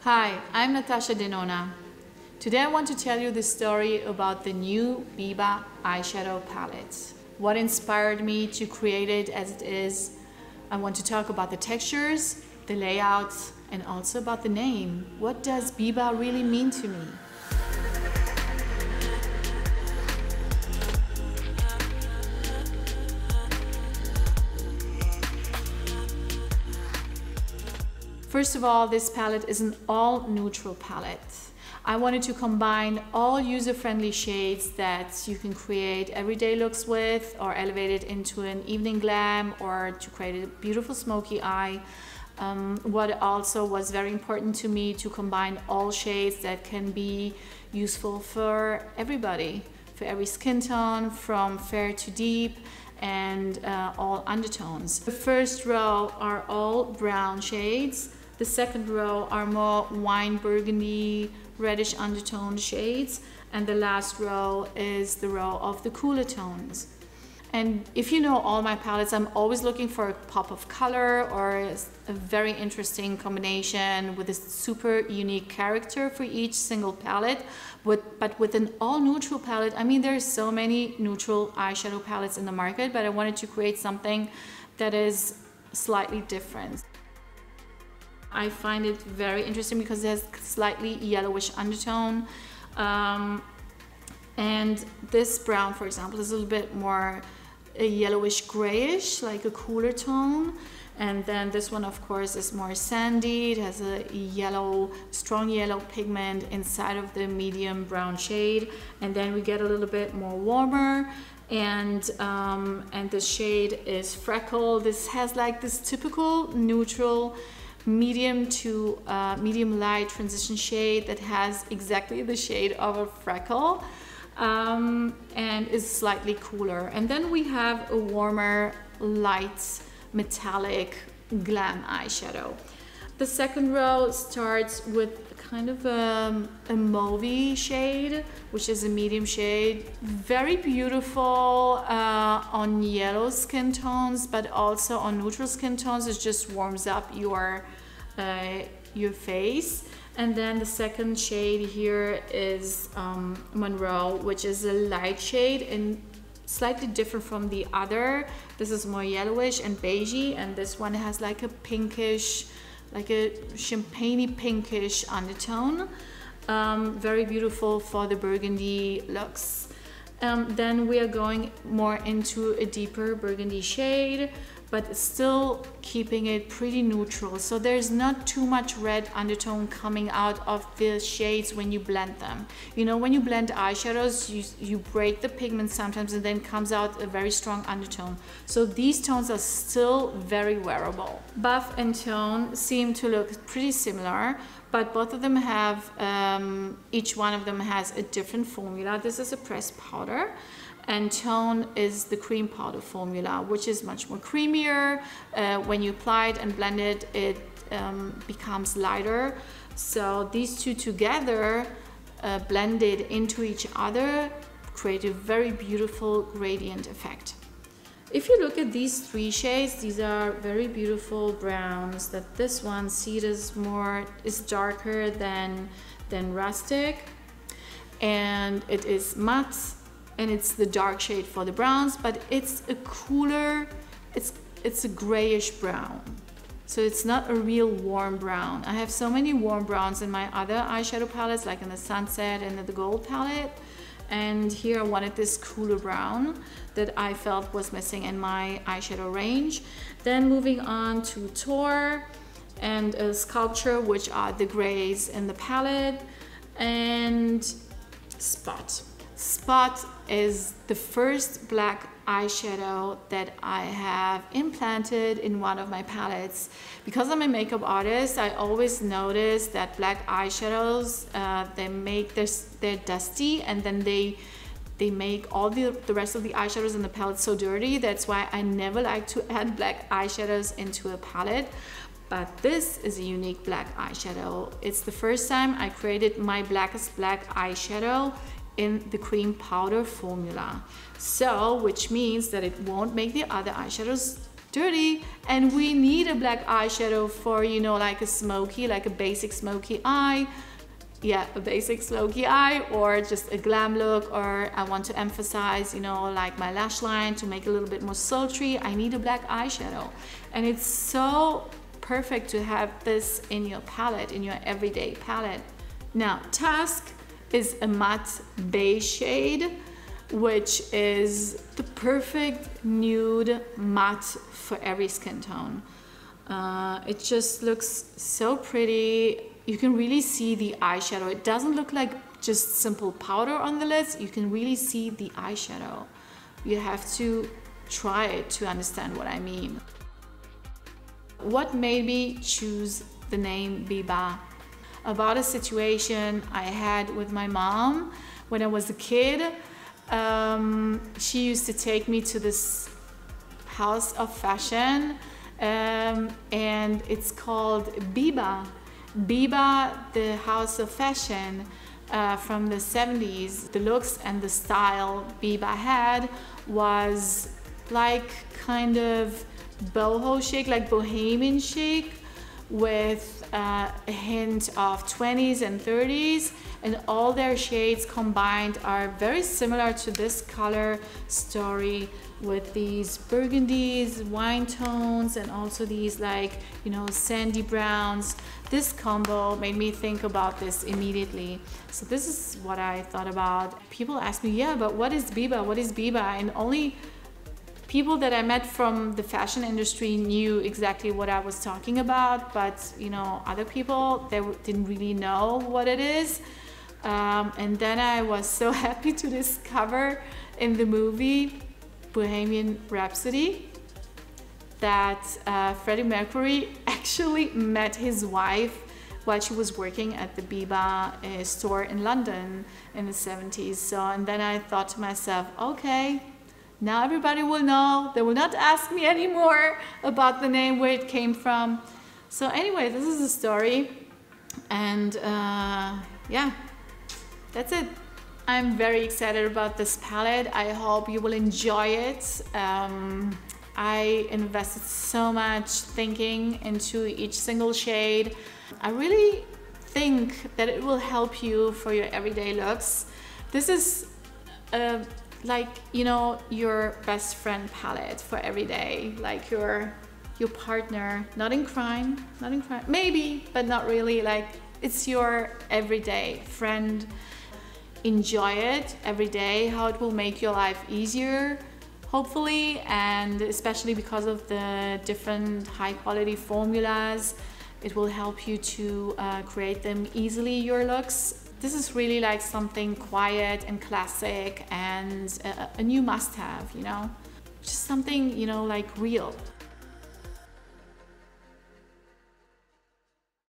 Hi, I'm Natasha Denona. Today I want to tell you the story about the new BIBA eyeshadow palette. What inspired me to create it as it is. I want to talk about the textures, the layouts, and also about the name. What does BIBA really mean to me? First of all, this palette is an all-neutral palette. I wanted to combine all user-friendly shades that you can create everyday looks with, or elevate it into an evening glam, or to create a beautiful smoky eye. What also was very important to me, to combine all shades that can be useful for everybody, for every skin tone, from fair to deep, and all undertones. The first row are all brown shades. The second row are more wine burgundy, reddish undertone shades, and the last row is the row of the cooler tones. And if you know all my palettes, I'm always looking for a pop of color or a very interesting combination with a super unique character for each single palette. But with an all neutral palette, I mean, there's so many neutral eyeshadow palettes in the market, but I wanted to create something that is slightly different. I find it very interesting because it has slightly yellowish undertone. And this brown, for example, is a little bit more a yellowish grayish, like a cooler tone. And then this one, of course, is more sandy. It has a yellow, strong yellow pigment inside of the medium brown shade. And then we get a little bit more warmer. And the shade is Freckle. This has like this typical neutral medium to medium light transition shade that has exactly the shade of a freckle, and is slightly cooler. And then we have a warmer, light, metallic glam eyeshadow. The second row starts with kind of a mauvey shade, which is a medium shade. Very beautiful on yellow skin tones, but also on neutral skin tones. It just warms up your face. And then the second shade here is Monroe, which is a light shade and slightly different from the other. This is more yellowish and beigey, and this one has like a pinkish, like a champagne-y pinkish undertone. Very beautiful for the burgundy looks. Then we are going more into a deeper burgundy shade, but still keeping it pretty neutral. So there's not too much red undertone coming out of the shades when you blend them. You know, when you blend eyeshadows, you break the pigment sometimes and then comes out a very strong undertone. So these tones are still very wearable. Buff and Tone seem to look pretty similar, but both of them have, each one of them has a different formula. This is a pressed powder, and Tone is the cream powder formula, which is much more creamier. When you apply it and blend it, it becomes lighter. So these two together, blended into each other, create a very beautiful gradient effect. If you look at these three shades, these are very beautiful browns. That this one, see it is darker than rustic, and it is matte, and it's the dark shade for the browns, but it's a cooler, it's a grayish brown. So it's not a real warm brown. I have so many warm browns in my other eyeshadow palettes, like in the Sunset and the Gold palette. And here I wanted this cooler brown that I felt was missing in my eyeshadow range. Then moving on to Tour and Sculpture, which are the grays in the palette, and Spot. Spot is the first black eyeshadow that I have implanted in one of my palettes. Because I'm a makeup artist, I always notice that black eyeshadows, they're dusty, and then they make all the rest of the eyeshadows in the palette so dirty. That's why I never like to add black eyeshadows into a palette. But this is a unique black eyeshadow. It's the first time I created my blackest black eyeshadow in the cream powder formula. So, which means that it won't make the other eyeshadows dirty, and we need a black eyeshadow for, you know, like a smoky, like a basic smoky eye. Yeah, a basic smoky eye, or just a glam look, or I want to emphasize, you know, like my lash line to make it a little bit more sultry. I need a black eyeshadow, and it's so perfect to have this in your palette, in your everyday palette. Now, Tusk is a matte beige shade, which is the perfect nude matte for every skin tone. It just looks so pretty. You can really see the eyeshadow. It doesn't look like just simple powder on the lids. You can really see the eyeshadow. You have to try it to understand what I mean. What made me choose the name BIBA? About a situation I had with my mom when I was a kid. She used to take me to this house of fashion, and it's called BIBA. BIBA, the house of fashion from the 70s. The looks and the style BIBA had was like kind of boho chic, like bohemian chic, with a hint of 20s and 30s, and all their shades combined are very similar to this color story, with these burgundies, wine tones, and also these, like, you know, sandy browns. This combo made me think about this immediately. So this is what I thought about. People ask me, yeah, but what is BIBA? What is BIBA? And only people that I met from the fashion industry knew exactly what I was talking about, but, you know, other people, they didn't really know what it is. And then I was so happy to discover in the movie Bohemian Rhapsody that Freddie Mercury actually met his wife while she was working at the BIBA store in London in the 70s. So, and then I thought to myself, okay, now everybody will know. They will not ask me anymore about the name, where it came from. So anyway, this is the story, and yeah, that's it. I'm very excited about this palette. I hope you will enjoy it. I invested so much thinking into each single shade. I really think that it will help you for your everyday looks. This is like, you know, your best friend palette for every day, like your partner, not in crime, maybe, but not really. Like, it's your everyday friend. Enjoy it every day, how it will make your life easier, hopefully, and especially because of the different high quality formulas, it will help you to create them easily, your looks. This is really like something quiet and classic, and a new must-have, you know, just something, you know, like real.